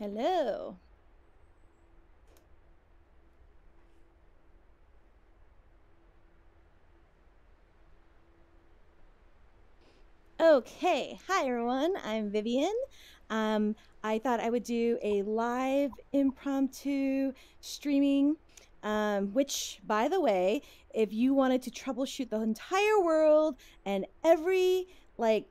Hello. Okay. Hi, everyone. I'm Vivian. Um, I thought I would do a live impromptu streaming, which, by the way, if you wanted to troubleshoot the entire world and every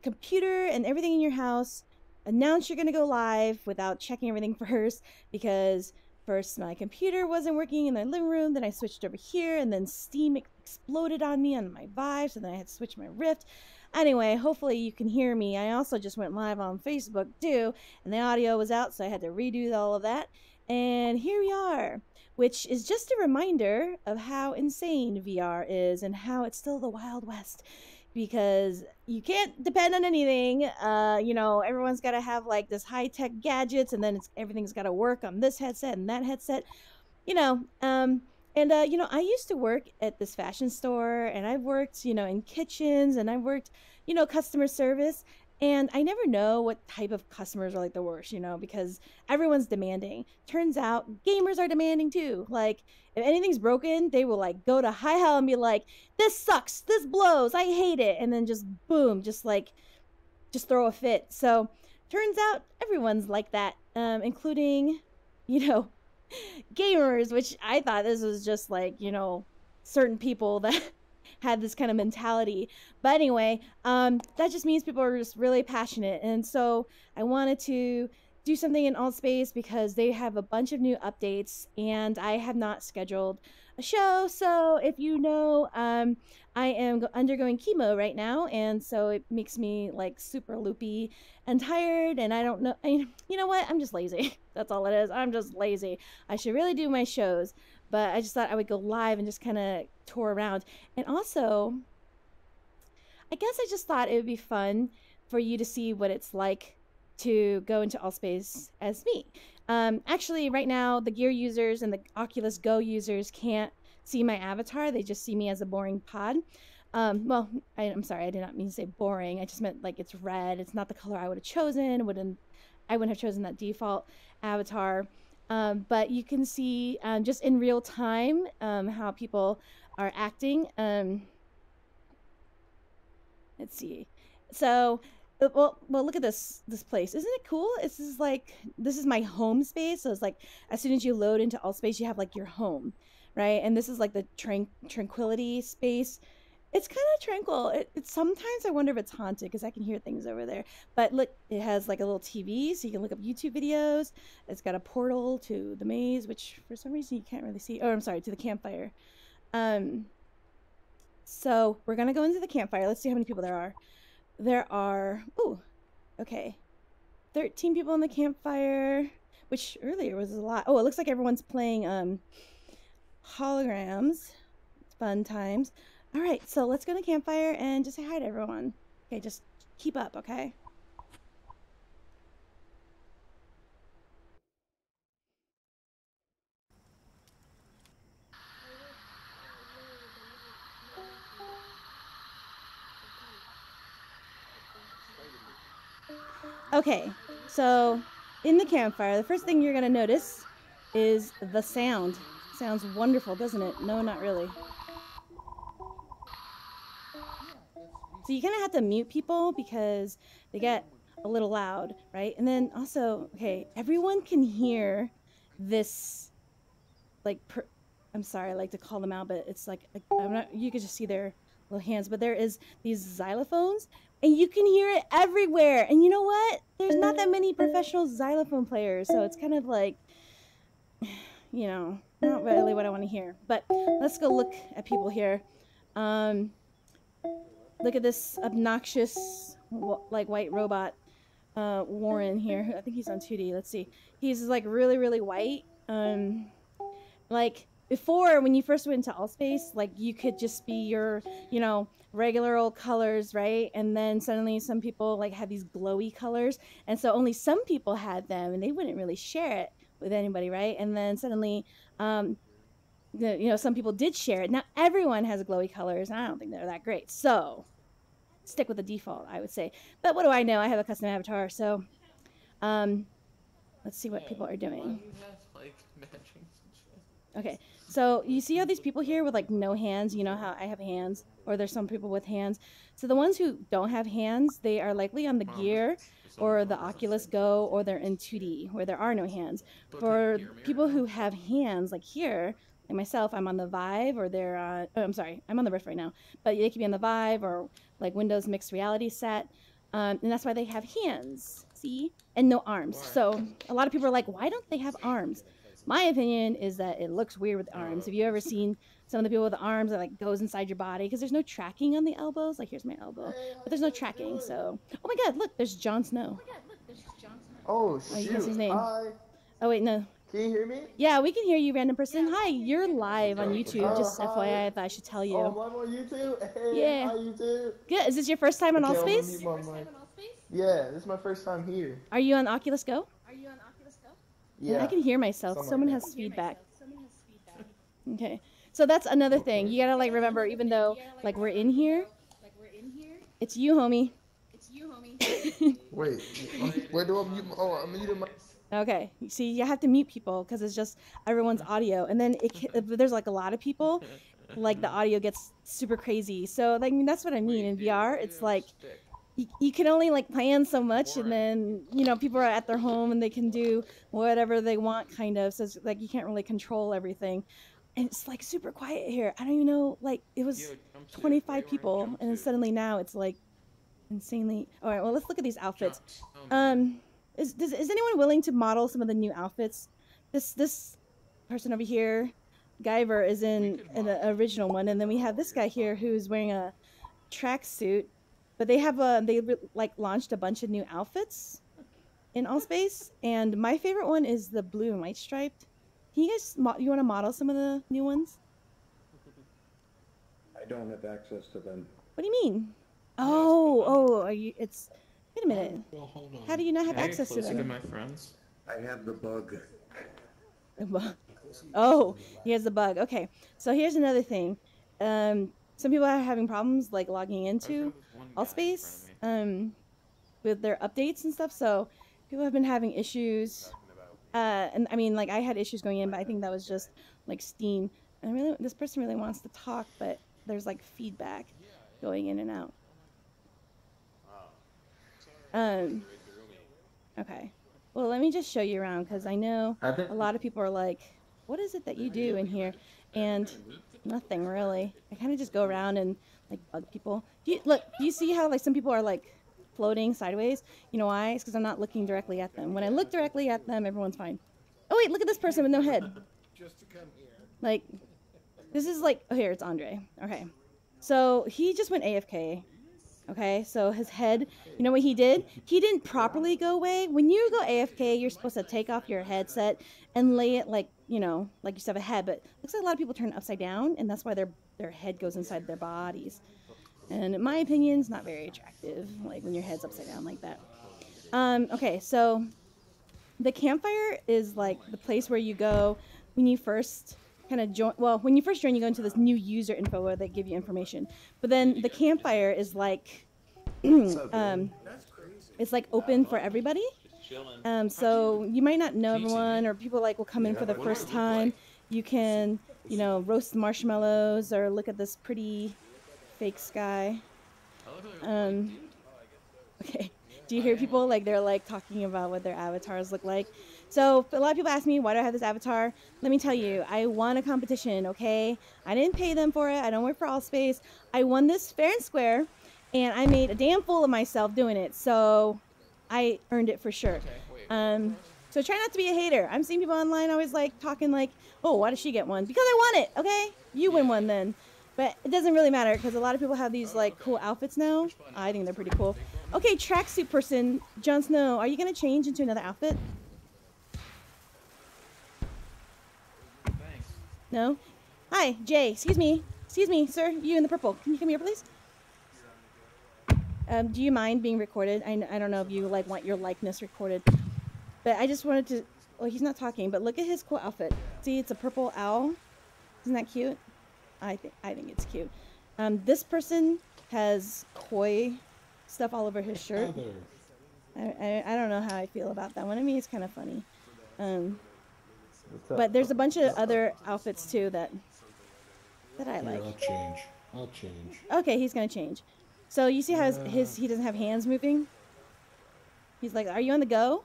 computer and everything in your house, announce you're going to go live without checking everything first, because first my computer wasn't working in my living room, then I switched over here, and then Steam exploded on me on my Vive, so then I had to switch my Rift. Anyway, hopefully you can hear me. I also just went live on Facebook too, and the audio was out, so I had to redo all of that. And here we are, which is just a reminder of how insane VR is and how it's still the Wild West, because you can't depend on anything. Everyone's got to have like this high-tech gadgets, and then everything's got to work on this headset and that headset. you know, um, I used to work at this fashion store, and I've worked, in kitchens, and I've worked, customer service. And I never know what type of customers are like the worst, because everyone's demanding. Turns out gamers are demanding too. Like, if anything's broken, they will like go to high hell and be like, this sucks, this blows, I hate it. And then just boom, just throw a fit. So turns out everyone's like that, including, you know, gamers, which I thought this was just like, certain people that had this kind of mentality. But anyway, that just means people are just really passionate. And so I wanted to do something in Altspace because they have a bunch of new updates, and I have not scheduled a show. So if I am undergoing chemo right now, and so it makes me like super loopy and tired, and I don't know. You know what? I'm just lazy. That's all it is. I'm just lazy. I should really do my shows, but I just thought I would go live and just kind of tour around. And also, I guess I just thought it would be fun for you to see what it's like to go into Altspace as me. Actually, right now, the Gear users and the Oculus Go users can't see my avatar. They just see me as a boring pod. I'm sorry, I did not mean to say boring. I just meant like it's red. It's not the color I would have chosen. I wouldn't have chosen that default avatar. But you can see just in real time how people are acting. Let's see. So, look at this place. Isn't it cool? This is my home space. So it's like as soon as you load into Altspace, you have like your home, right? And this is like the tranquility space. It's kind of tranquil. It's sometimes I wonder if it's haunted because I can hear things over there. But look, it has like a little TV, so you can look up YouTube videos. It's got a portal to the maze, which for some reason you can't really see. Oh, I'm sorry, to the campfire. So we're gonna go into the campfire. Let's see how many people there are. There are, okay, 13 people in the campfire, which earlier was a lot. Oh, it looks like everyone's playing holograms. Fun times. All right, so let's go to campfire and just say hi to everyone. Okay, just keep up, okay? Okay, so in the campfire, the first thing you're gonna notice is the sound. Sounds wonderful, doesn't it? No, not really. So you're gonna have to mute people because they get a little loud, right? And then also, okay, everyone can hear this, I'm sorry, I like to call them out, but it's like I'm not. You could just see their little hands, but there is these xylophones, and you can hear it everywhere. And you know what? There's not that many professional xylophone players, so it's kind of like, not really what I want to hear. But let's go look at people here. Look at this obnoxious, like, white robot, Warren here. I think he's on 2D. Let's see. He's like really, really white. Like before, when you first went into Altspace, like you could just be your, regular old colors, right? And then suddenly some people like had these glowy colors, and so only some people had them, and they wouldn't really share it with anybody, right? And then suddenly, some people did share it. Now everyone has glowy colors, and I don't think they're that great. So stick with the default, I would say. But what do I know? I have a custom avatar, so Let's see what people are doing. Like matching shit. Okay, so you see how these people here with like no hands, you know how I have hands, or there's some people with hands. So the ones who don't have hands, they are likely on the Gear or the Oculus Go, or they're in 2D where there are no hands. For people who have hands, like here, like myself, I'm on the Vive, or they're oh, I'm sorry, I'm on the Rift right now, but they could be on the Vive or like Windows mixed reality set. And that's why they have hands, see, and no arms. So a lot of people are like, why don't they have arms? My opinion is that it looks weird with arms. Have you ever seen some of the people with the arms that like goes inside your body? Because there's no tracking on the elbows. Like here's my elbow, but there's no tracking. So, oh my God, look, there's Jon Snow. Oh Oh, you shoot! can see his name. Hi. Oh wait, no. Can you hear me? Yeah, we can hear you, random person. Hi, you're live on YouTube. Just FYI, I thought I should tell you. Oh, I'm live on YouTube. Hey, Yeah. hi YouTube. Good. Is this your first time on Okay, Altspace? Yeah, this is my first time here. Are you on Oculus Go? Yeah. I can hear myself. Something Someone like has feedback. Okay, so that's another thing. You gotta like remember, even though like we're in here, it's you, homie. Wait, where do I mute? I'm muting my. Okay, see, you have to mute people because it's just everyone's audio, and then if there's like a lot of people, like the audio gets super crazy. So like that's what I mean in VR. It's like you can only like plan so much, and then you know people are at their home and they can do whatever they want, kind of. So it's like you can't really control everything, and it's like super quiet here. I don't even know. Like it was 25 people, and then suddenly now it's like insanely. All right, well let's look at these outfits. Is anyone willing to model some of the new outfits? This person over here, Guyver, is in an original one, and then we have this guy here who's wearing a tracksuit. But they have like launched a bunch of new outfits in Altspace, and my favorite one is the blue and white striped. Can you guys you want to model some of the new ones? I don't have access to them. What do you mean? Oh, are you? It's wait a minute. Well, hold on. How do you not have access to them? To my friends. I have the bug. Oh, he has the bug. Okay, so here's another thing. Some people are having problems like logging into Altspace with their updates and stuff. So people have been having issues. And I mean, like I had issues going in, but I think that was just like Steam. And this person really wants to talk, but there's like feedback going in and out. Okay. Well, let me just show you around because I know a lot of people are like, what is it that you do in here? And nothing really. I kind of just go around and like bug people. Do you see how like some people are like floating sideways? You know why? It's because I'm not looking directly at them. When I look directly at them, everyone's fine. Oh wait, look at this person with no head. Just to come here. Like, this is like, oh here, it's Andre. Okay. So he just went AFK. Okay, so his head, you know what he did? He didn't properly go away. When you go AFK, you're supposed to take off your headset and lay it like, you know, like you still have a head, but it looks like a lot of people turn it upside down, and that's why their head goes inside their bodies. And in my opinion, it's not very attractive, like when your head's upside down like that. Okay, so the campfire is like the place where you go when you first kind of join. Well, when you first join, you go into this new user info where they give you information. But then the campfire is like, it's like open for everybody. So you might not know everyone, or people like will come in for the first time. You can, you know, roast marshmallows or look at this pretty fake sky. Okay. Do you hear people like they're like talking about what their avatars look like? So a lot of people ask me, why do I have this avatar? Let me tell you, I won a competition, okay? I didn't pay them for it. I don't work for Altspace. I won this fair and square, and I made a damn fool of myself doing it. So I earned it for sure. So try not to be a hater. I'm seeing people online always like talking like, oh, why does she get one? Because I won it, okay? You win one then. But it doesn't really matter because a lot of people have these like cool outfits now. I think they're pretty cool. Okay, tracksuit person, Jon Snow, are you gonna change into another outfit? Thanks. No? Hi, Jay, excuse me, sir, you in the purple. Can you come here, please? Do you mind being recorded? I don't know if you like want your likeness recorded, but I just wanted to, well, he's not talking, but look at his cool outfit. See, it's a purple owl. Isn't that cute? I think it's cute. This person has koi stuff all over his shirt. I don't know how I feel about that one. I mean, it's kind of funny. But there's a bunch of other outfits too that I like. I'll change. Okay, he's gonna change. So you see how he doesn't have hands moving? He's like, are you on the go?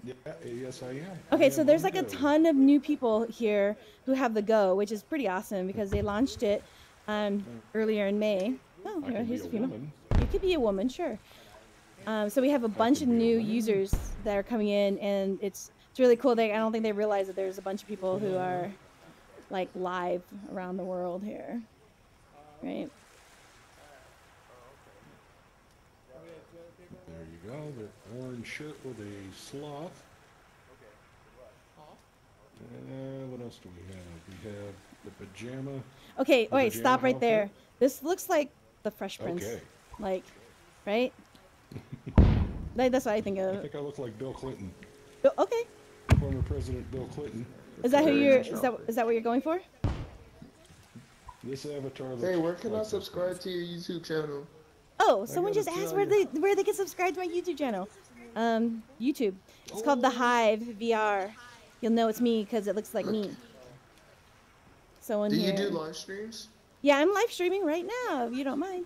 Yeah, yes, I am. Okay, so there's like a ton of new people here who have the go, which is pretty awesome because they launched it earlier in May. Oh, here's a female. You could be a woman, sure. So we have a bunch of new users that are coming in, and it's really cool. I don't think they realize that there's a bunch of people who are like live around the world here, right? There you go, the orange shirt with a sloth. What else do we have? We have the pajama. Okay, wait, stop right there. Outfit. This looks like the Fresh Prince. Okay. Like, right? That's what I think of. I think I look like Bill Clinton. Oh, okay. Former President Bill Clinton. Is that who you're? Is that what you're going for? This avatar looks Hey, where can I like subscribe to your YouTube channel? Oh, someone just asked where they can subscribe to my YouTube channel. YouTube. It's called the Hive VR. You'll know it's me because it looks like me. Someone Do here. you do live streams? Yeah, I'm live streaming right now. If you don't mind.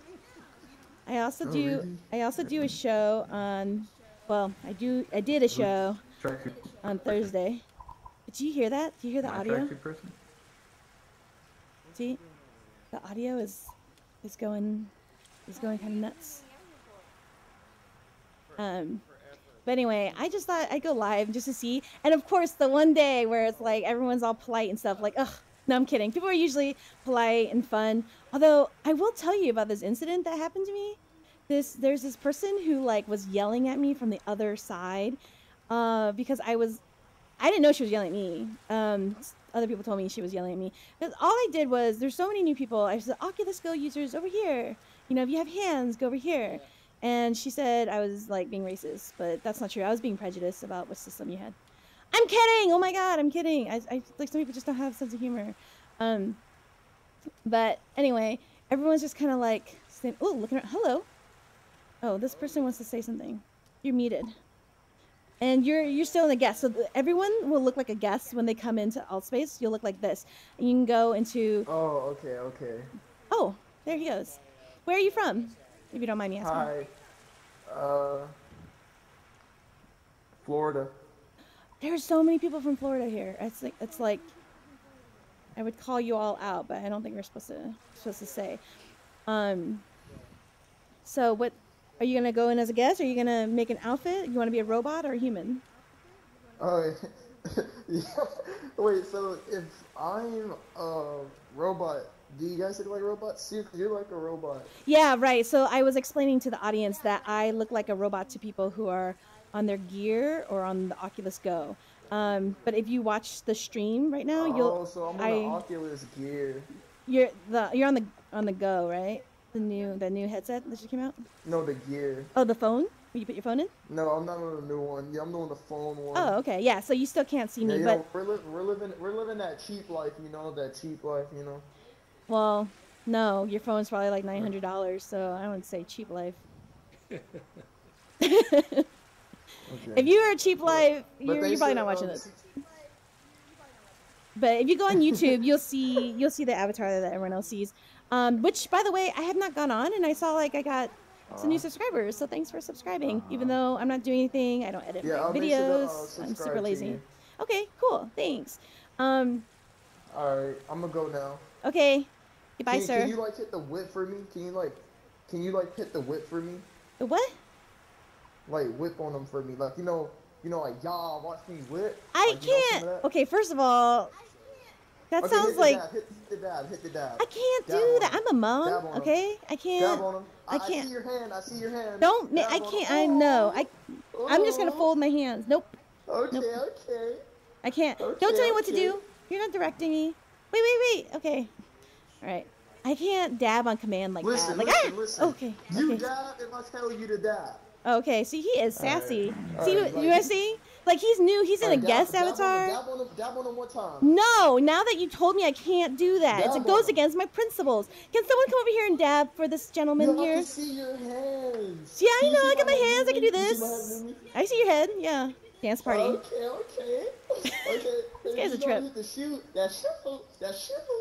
I also do. Really? I also do a show on. Well, I did a show on Thursday. Did you hear that? Do you hear the audio? See, the audio is going kind of nuts. But anyway, I just thought I'd go live just to see. And of course, the one day where it's like everyone's all polite and stuff, like, ugh, no, I'm kidding. People are usually polite and fun. Although I will tell you about this incident that happened to me. There's this person who like was yelling at me from the other side because I didn't know she was yelling at me. Other people told me she was yelling at me. Because all I did was, there's so many new people. I said, Oculus Go users over here. You know, if you have hands, go over here. And she said I was like being racist, but that's not true. I was being prejudiced about what system you had. I'm kidding. Oh my God, I'm kidding. I like some people just don't have a sense of humor. But anyway, everyone's just kind of like saying, oh, looking at, hello. Oh, this person wants to say something. You're muted. And you're still in a guest. So everyone will look like a guest when they come into Altspace. You'll look like this. And you can go into... Oh, okay. Oh, there he goes. Where are you from? If you don't mind me asking. Hi. Florida. There's so many people from Florida here. It's like I would call you all out, but I don't think we're supposed to say. So what are you gonna go in as a guest? Are you gonna make an outfit? You want to be a robot or a human? Oh, yeah. Wait. So if I'm a robot, do you guys look like robots? See, you're like a robot. Yeah, right. So I was explaining to the audience that I look like a robot to people who are on their gear or on the Oculus Go. But if you watch the stream right now, you'll. Oh, so I'm on the Oculus gear. You're on the Go, right? The new headset that just came out. No, the gear. Oh, the phone? Will you put your phone in? No, I'm not on the new one. Yeah, I'm on the phone one. Oh, okay. Yeah. So you still can't see me, yeah, but we're living that cheap life, you know, Well, no, your phone's probably like $900, so I wouldn't say cheap life. Okay. If you are a cheap life, you're probably not watching this. But if you go on YouTube, you'll see the avatar that everyone else sees. Which, by the way, I have not gone on, and I saw like I got some new subscribers. So thanks for subscribing. Even though I'm not doing anything, I don't edit my videos. I'm super lazy. Okay, cool. Thanks. All right, I'm gonna go now. Okay. Goodbye, sir. Can you like hit the whip for me? Can you like hit the whip for me? The what? Like whip on them for me, like you know, like y'all watch me whip. I like, can't. Okay, first of all, that sounds like. Hit the dab. I can't do that. I'm a mom. Okay, I can't. Dab on them. I can't. I see your hand. Don't. I can't. I know. I'm just gonna fold my hands. Nope. Okay. Nope. Okay. I can't. Don't tell me what to do. You're not directing me. Wait. Okay. All right. I can't dab on command like that. Like, listen. Okay. You dab if I tell you to dab. Okay. See, he is sassy. All See, right, you want to see? Like he's new. He's in a guest avatar. Dab on him one time. No, now that you told me I can't do that, it goes against my principles. Can someone come over here and dab for this gentleman Yo, I here? can see your hands. Yeah, I know. I got my hands. I can do this. I see your head. Yeah. Dance party. Okay. This guy's a trip. That shoe.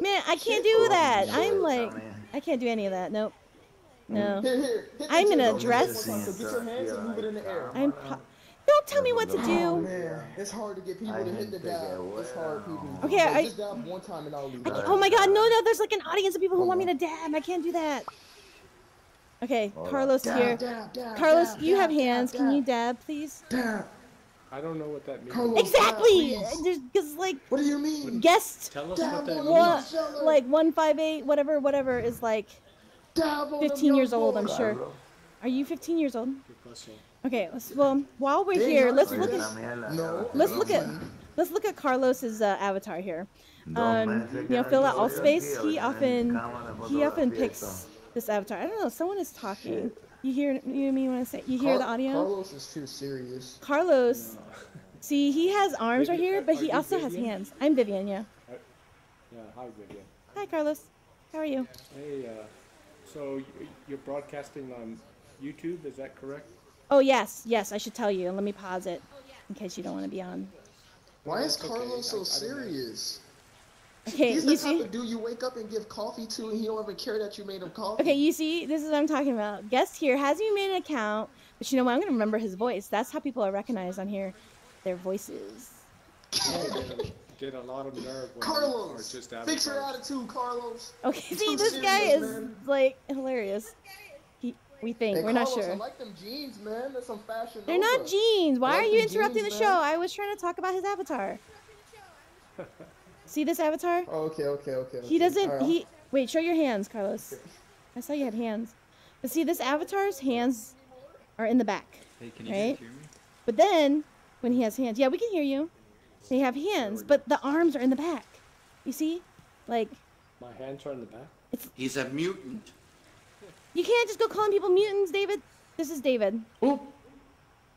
Man, I can't do that. I'm like, I can't do any of that. Nope. No. Here, I'm in a dress. So get your hands and move it in the air. Don't tell me what to Oh do. man, it's hard to get people to hit the dab. It's hard, people. Okay, just dab one time and I'll leave. Oh my God, no, there's like an audience of people who want me to dab. I can't do that. Okay, Carlos here. Carlos, you have hands. Can you dab, please? I don't know what that means. Carlos, Exactly. dab, please. There's because like What do you mean? guest Tell us what that means. like 158 whatever is like Dab on 15 them, years young old. boy. I'm sure. Are you 15 years old? Good question. Okay. Well, while we're here, let's look at No. let's look at Carlos's avatar here. You know, fill out Altspace. He often picks this avatar. I don't know. Someone is talking. You hear me when I say you hear the audio? Carlos is too serious. Carlos. See, he has arms right here, but he also has hands. I'm Vivian. Yeah. Yeah, hi, Vivian. Hi, Carlos. How are you? Hey, so you're broadcasting on YouTube, is that correct? Oh yes. I should tell you. Let me pause it in case you don't want to be on. Why is Carlos so serious? Okay, He's you the type see? of dude you wake up and give coffee to, and he don't even care that you made him coffee. Okay, you see? This is what I'm talking about. Guest here hasn't even made an account, but you know what? I'm gonna remember his voice. That's how people are recognized on here. Their voices. Get a lot of nerve when Carlos, just fix your avatars. attitude, Carlos. Okay, see, Too this guy serious, is man. like hilarious. We think Hey, we're not Carlos, sure. I like them jeans, man. That's some fashion. They're not jeans. Why I like are you them interrupting jeans, the man. show? I was trying to talk about his avatar. See this avatar? Oh, okay. He doesn't. All right. He wait. Show your hands, Carlos. I saw you had hands. But see, this avatar's hands are in the back, Hey, can you right? guys hear me? But then when he has hands, yeah, we can hear you. They have hands, but the arms are in the back. You see, like My hands are in the back. He's a mutant. you can't just go calling people mutants, David. This is David. Oop.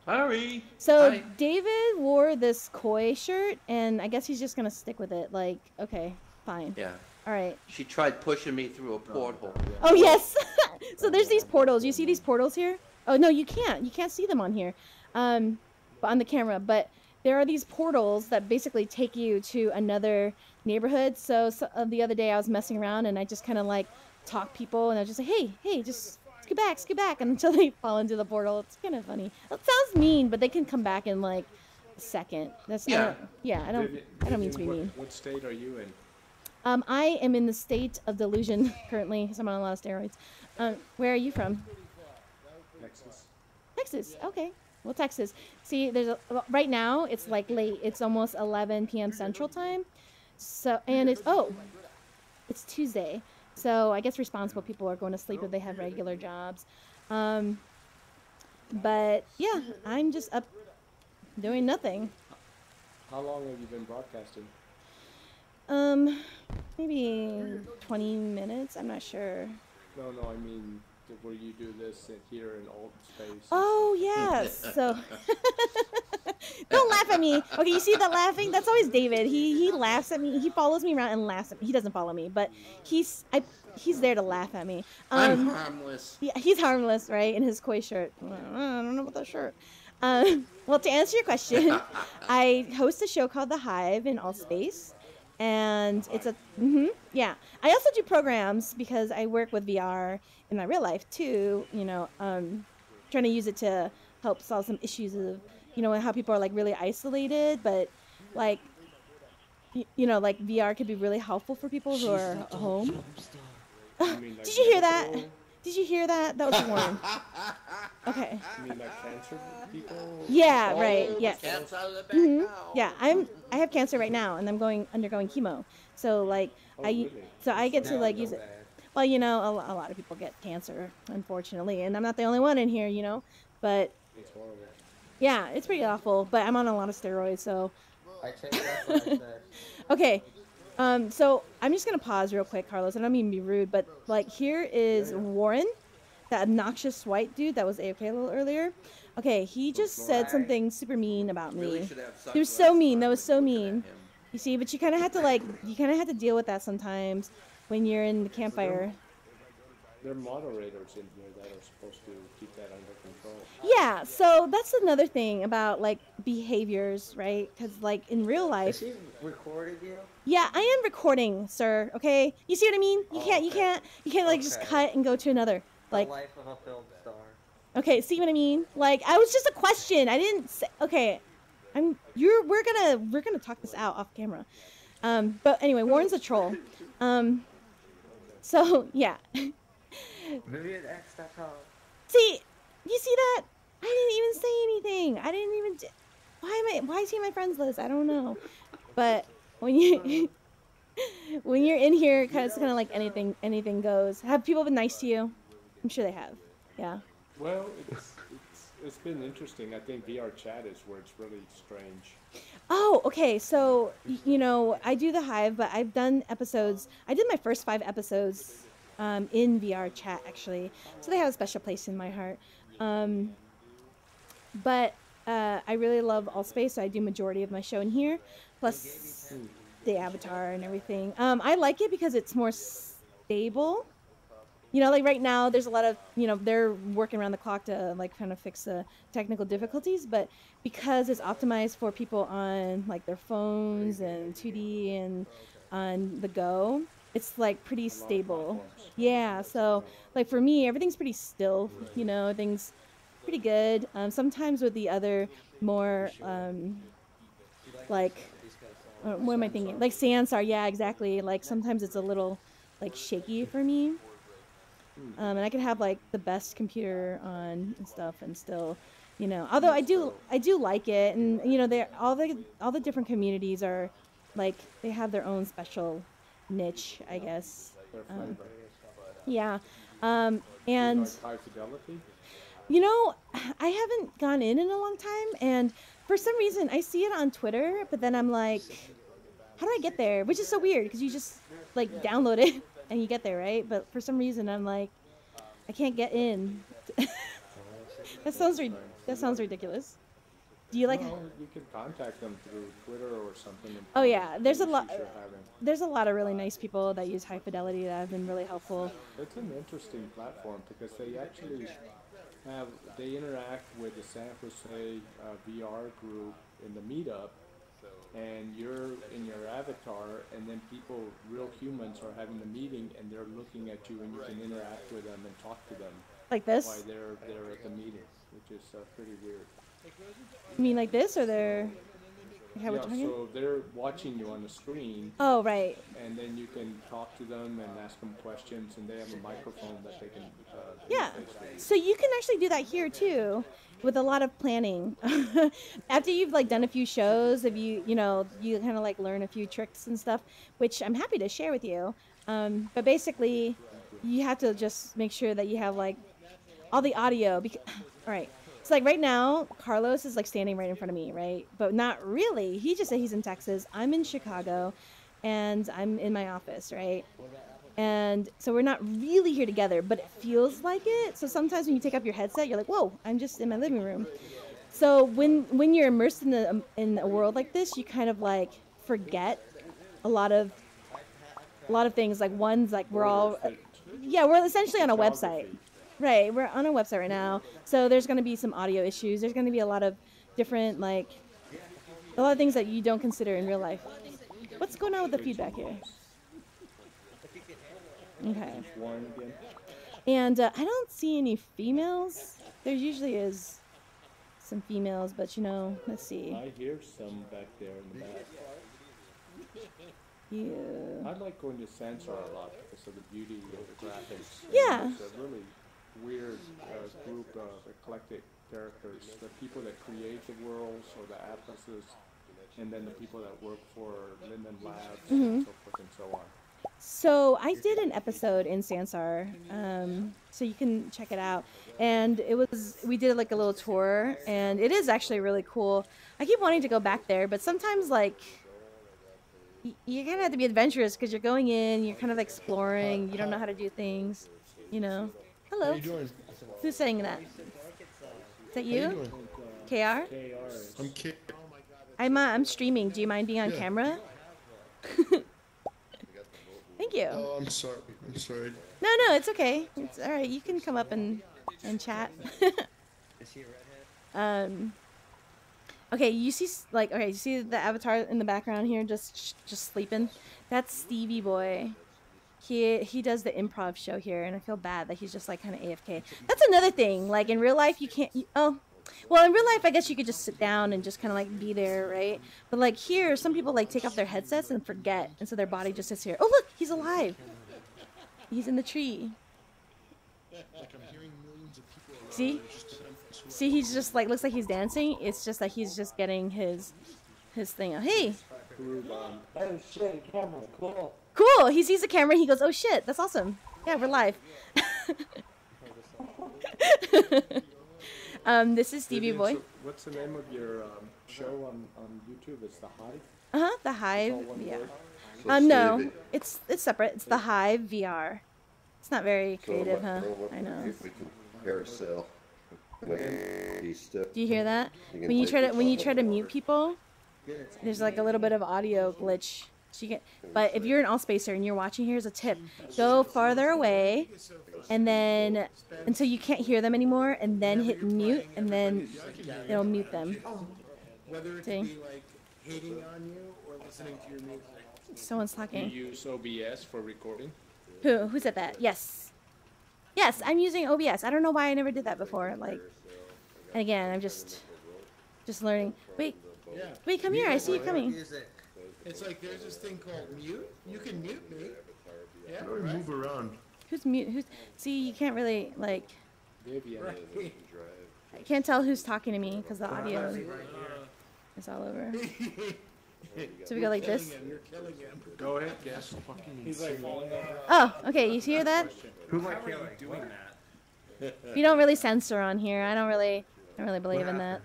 Sorry. So Hi. David wore this koi shirt, and I guess he's just gonna stick with it. Like, okay, fine. Yeah. All right. She tried pushing me through a porthole. Oh yes. So there's these portals. You see these portals here? Oh no, you can't. You can't see them on here, but on the camera. But there are these portals that basically take you to another neighborhood. So the other day I was messing around and I just kind of like talk people, and I was just like, hey, just scoot back, until they fall into the portal. It's kind of funny. It sounds mean, but they can come back in like a second. That's Yeah. I don't mean to be mean. What state are you in? I am in the state of delusion currently, because I'm on a lot of steroids. Where are you from? Texas. Texas. Okay. Well, Texas. See, right now it's like late. It's almost 11 p.m. Central Time. So, and it's Tuesday. So I guess responsible people are going to sleep if they have regular jobs. But yeah, I'm just up doing nothing. How long have you been broadcasting? Maybe 20 minutes. I'm not sure. No, I mean, where you do this here in Altspace. Oh yes. So don't laugh at me. Okay, you see that laughing? That's always David. He laughs at me. He follows me around and laughs at me. He doesn't follow me, but he's there to laugh at me. I'm harmless. Yeah, he's harmless, right? In his koi shirt. I don't know about that shirt. Well, to answer your question, I host a show called The Hive in Altspace. And it's yeah. I also do programs because I work with VR in my real life too. You know, trying to use it to help solve some issues of, you know, how people are like really isolated, but like, you know, like VR could be really helpful for people who are home. You mean like Did you hear that? medical? Did you hear that? That was Warren. Okay. You mean like cancer people? Yeah. Right. Yes. Cat's out of the bag now. Yeah. I have cancer right now, and I'm undergoing chemo. So like Oh, really? I get to like use it. Well, you know, a lot of people get cancer, unfortunately, and I'm not the only one in here, you know. But It's horrible. yeah, it's pretty awful. But I'm on a lot of steroids, so I take that what I said. okay. So I'm just gonna pause real quick, Carlos. I don't mean to be rude, but like here is Warren, that obnoxious white dude that was AFK a little earlier. Okay, he just said something super mean about Really me. should have It was sunglasses so mean. on That when was so looking at mean. him. You see, but you kind of have to like, you kind of have to deal with that sometimes when you're in the campfire. There are moderators in here that are supposed to keep that under control. Yeah, so that's another thing about like behaviors, right? Because like in real Is life, she recording you? yeah, I am recording, sir. Okay, you see what I mean? You Oh, can't, you okay. can't, you can't like just Okay. cut and go to another. The Like, life of a film star. okay, see what I mean? Like, I was just a question. I didn't say. Okay, we're gonna talk this out off camera. But anyway, Warren's a troll. So yeah. VivianX.com. See, you see that? I didn't even say anything. I didn't even. Why is he in my friends list? I don't know. But when you when you're in here, it's kind of like anything goes. Have people been nice to you? I'm sure they have. Yeah. Well, it's been interesting. I think VR chat is where it's really strange. Oh, okay. So you know, I do the Hive, but I've done episodes. I did my first 5 episodes in VR chat actually, so they have a special place in my heart. But I really love Altspace, so I do majority of my show in here, plus the avatar and everything. I like it because it's more stable. You know, like right now, there's a lot of, you know, they're working around the clock to like kind of fix the technical difficulties, but because it's optimized for people on like their phones and 2D and on the go, it's like pretty stable. Yeah, so like for me, everything's pretty still, you know, everything's pretty good. Sometimes with the other more, like, what am I thinking? Like Sansar, yeah, exactly. Like sometimes it's a little like shaky for me. And I can have like the best computer on and stuff, and still, you know. Although I do like it, and you know, they all the different communities are, like, they have their own special niche, I guess. Their flavor. Yeah, Do you and like high fidelity? you know, I haven't gone in a long time, and for some reason I see it on Twitter, but then I'm like, how do I get there? Which is so weird because you just like download it and you get there, right? But for some reason I'm like, I can't get in. that sounds ridiculous. Do you like? Well, you can contact them through Twitter or something. And Oh yeah, there's a issues lot. you're having. There's a lot of really nice people that use high fidelity that have been really helpful. It's an interesting platform because they actually they interact with the San Jose VR group in the meetup, and you're in your avatar, and then people, real humans, are having the meeting, and they're looking at you, and you can interact with them and talk to them Like while this? they're at the meeting, which is pretty weird. You mean like this, or they're? How we're Yeah, talking? so they're watching you on the screen, Oh right. and then you can talk to them and ask them questions, and they have a microphone that they can Yeah. interface with. So you can actually do that here too, with a lot of planning. After you've like done a few shows, if you know, you kind of like learn a few tricks and stuff, which I'm happy to share with you. But basically, you have to just make sure that you have like all the audio. All right. So like right now, Carlos is like standing right in front of me, right? But not really. He just said he's in Texas. I'm in Chicago, and I'm in my office, right? And so we're not really here together, but it feels like it. So sometimes when you take off your headset, you're like, "Whoa, I'm just in my living room." So when you're immersed in a world like this, you kind of like forget a lot of things. Like one's like we're all, yeah, we're essentially on a website. Right, we're on a website right now, so there's going to be some audio issues. There's going to be a lot of different, like, a lot of things that you don't consider in real life. What's going on with the feedback here? Okay. Warren again. And I don't see any females. There usually is some females, but you know, let's see. I hear some back there in the back. Yeah. I like going to Sansar a lot because of the beauty of the graphics. Yeah. It's a really weird group of eclectic characters. The people that create the worlds or the atlases, and then the people that work for Linden Labs and so forth and so on. So I did an episode in Sansar, so you can check it out. And we did like a little tour, and it is actually really cool. I keep wanting to go back there, but sometimes like you kind of have to be adventurous because you're going in, you're kind of exploring, you don't know how to do things, you know. Hello. Who's saying that? Is that How you you? doing? KR? KR is. I'm Kid. I'm streaming. Do you mind being on Yeah. camera? Thank you. Oh, I'm sorry. I'm sorry. No, no, it's okay. It's all right. You can come up and chat. Is he a redhead? Okay, you see okay, you see the avatar in the background here just sleeping? That's Stevie Boy. He does the improv show here, and I feel bad that he's just like kind of AFK. That's another thing. Like in real life, you can't. Well, in real life, I guess you could just sit down and just kind of like be there, right? But like here, some people like take off their headsets and forget, and so their body just sits here. Oh look, he's alive. He's in the tree. See? See, he's just like, looks like he's dancing. It's just that he's just getting his thing. Hey! Oh shit, camera, cool. Cool! He sees the camera, he goes, oh shit, that's awesome. Yeah, we're live. This is Stevie Vivian, Boy. so what's the name of your show on YouTube? It's The Hive? Uh-huh, the Hive, all one yeah. word? So No, save it. it's separate. It's the Hive VR. It's not very So creative, what- huh? what- I know. If we can carousel with these stuff. Do you hear that? You can When you take try to this when you off try of to the mute water. people, there's like a little bit of audio glitch. So you get, but if you're an Altspacer and you're watching, here's a tip: go farther away, and then until you can't hear them anymore, and then hit mute, and then it'll mute them. Whether it See? be like hating on you or listening to your music. Someone's Do you talking. use OBS for recording? Who said that? Yes. Yes, I'm using OBS. I don't know why I never did that before. Like, and again, I'm just learning. Wait, Yeah. wait, come here. I see you coming. Music. It's like there's this thing called mute. You can mute me. Yeah. How do I move around? Who's mute? Who's? See, you can't really like. Vivian. I can't tell who's talking to me because the audio is all over. So we go like this. You're killing him. Go ahead, yes. He's like falling over. Oh, okay. You hear that? Who am I killing? Doing that? We don't really censor on here. I don't really believe in that.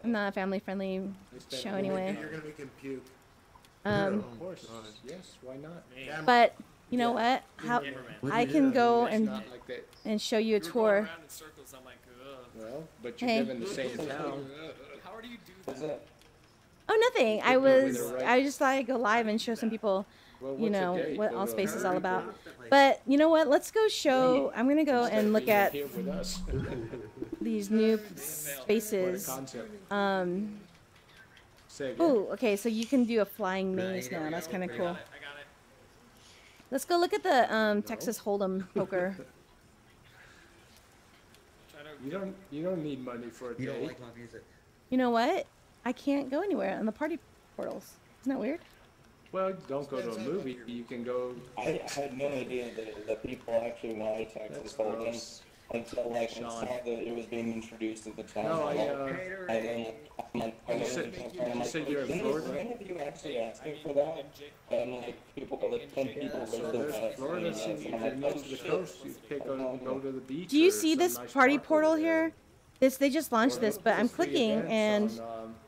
I'm not a family-friendly show anyway. You're gonna make him puke. Of course. Yes, why not? But you know what? How I can go It's and not like that. show you a tour. in circles. I'm like, ugh. Well, but you Hey. live in the same town. How do you do that? Oh, nothing. I just thought I'd go live and show some people, Well, you what's know, the date? what The- Altspace is all about. But you know what? Let's go show. I'm gonna go and look He's at here with us. these new What a spaces. concept. Say again. Oh, okay. So you can do a flying maze now. That's kind of cool. I got it. Let's go look at the Texas Hold'em poker. You don't need money for a You don't date. like my music. You know what? I can't go anywhere on the party portals. Isn't that weird? Well, don't go to a movie. You can go. I had no idea that people actually wanted Texas Hold'em gross. until like I Sean. saw that it was being introduced at the time. No, I'm You said you're in Florida? Any of you actually asking for that? And like people, like 10 people So go to there's that. Florida. and, See, if I'm you're like, next oh, to the shit. coast, you can't go to the beach. Do you or see some this nice party park portal over there. here? They just launched this, but I'm It's free clicking events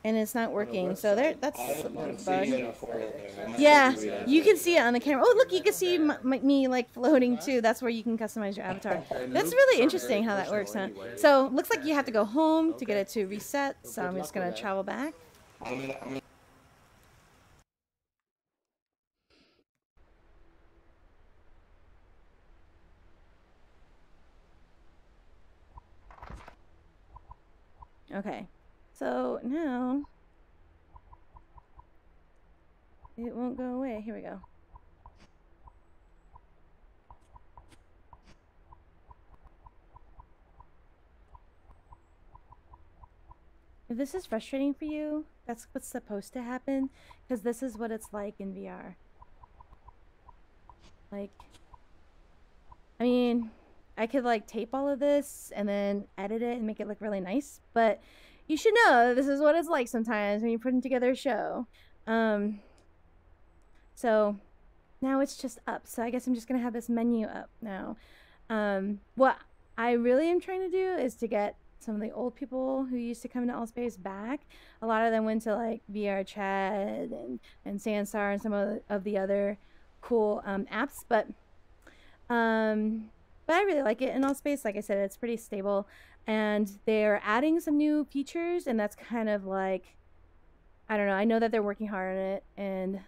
and on, it's not working. So there, that's I a haven't bug. seen it before. I might Yeah, do that. you can see it on the camera. Oh, look, you can see me like floating too. That's where you can customize your avatar. And That's loops really are interesting very how that personal works, huh? anyway. So looks like you have to go home to get it to reset. So Well, I'm good just luck gonna with that. travel back. I'm Okay, so now it won't go away. Here we go. If this is frustrating for you, that's what's supposed to happen, because this is what it's like in VR. Like, I mean, I could like tape all of this and then edit it and make it look really nice, but you should know that this is what it's like sometimes when you're putting together a show. So now it's just up. So I guess I'm just gonna have this menu up now. What I really am trying to do is to get some of the old people who used to come to Altspace back. A lot of them went to like VR Chat and Sandstar and some of the other cool apps, but I really like it in Altspace. Like I said, it's pretty stable. and they're adding some new features, and that's kind of like, I don't know. I know that they're working hard on it, and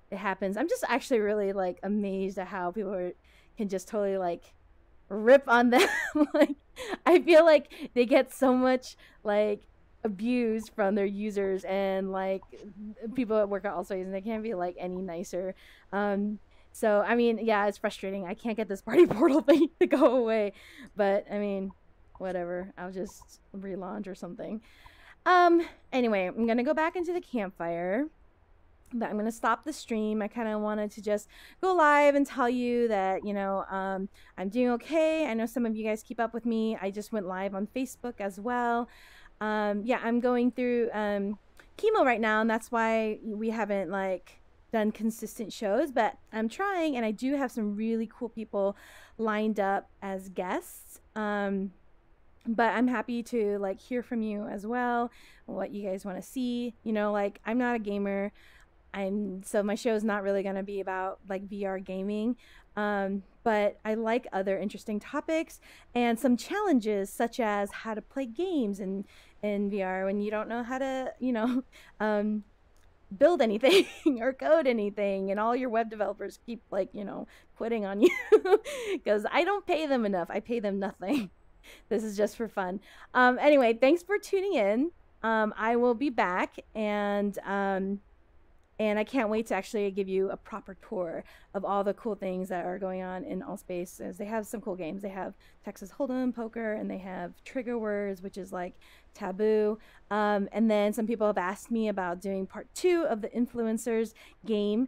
it happens. I'm just actually really like amazed at how people can just totally like rip on them. Like, I feel like they get so much like abused from their users, and like people that work at Altspace, and they can't be like any nicer. So I mean, yeah, it's frustrating. I can't get this party portal thing to go away, but I mean, whatever. I'll just relaunch or something. Anyway, I'm gonna go back into the campfire, but I'm going to stop the stream. I kind of wanted to just go live and tell you that, you know, I'm doing okay. I know some of you guys keep up with me. I just went live on Facebook as well. Yeah, I'm going through chemo right now, and that's why we haven't like done consistent shows, but I'm trying, and I do have some really cool people lined up as guests. But I'm happy to like hear from you as well, what you guys want to see. You know, like, I'm not a gamer. So my show is not really going to be about like VR gaming, but I like other interesting topics and some challenges, such as how to play games in VR when you don't know how to, you know, build anything or code anything, and all your web developers keep like, you know, quitting on you because I don't pay them enough. I pay them nothing. This is just for fun. Anyway, thanks for tuning in. I will be back, and I can't wait to actually give you a proper tour of all the cool things that are going on in Altspace, as they have some cool games. They have Texas Hold'em, poker, and they have Trigger Words, which is like taboo. And then some people have asked me about doing part 2 of the influencers game.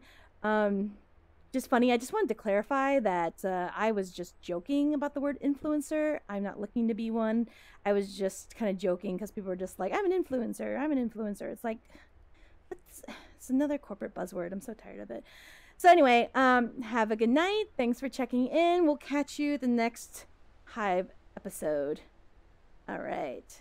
Just funny, I just wanted to clarify that I was just joking about the word influencer. I'm not looking to be one. I was just kind of joking because people were just like, I'm an influencer. I'm an influencer. It's like, it's another corporate buzzword. I'm so tired of it. So anyway, have a good night. Thanks for checking in. We'll catch you the next Hive episode. All right.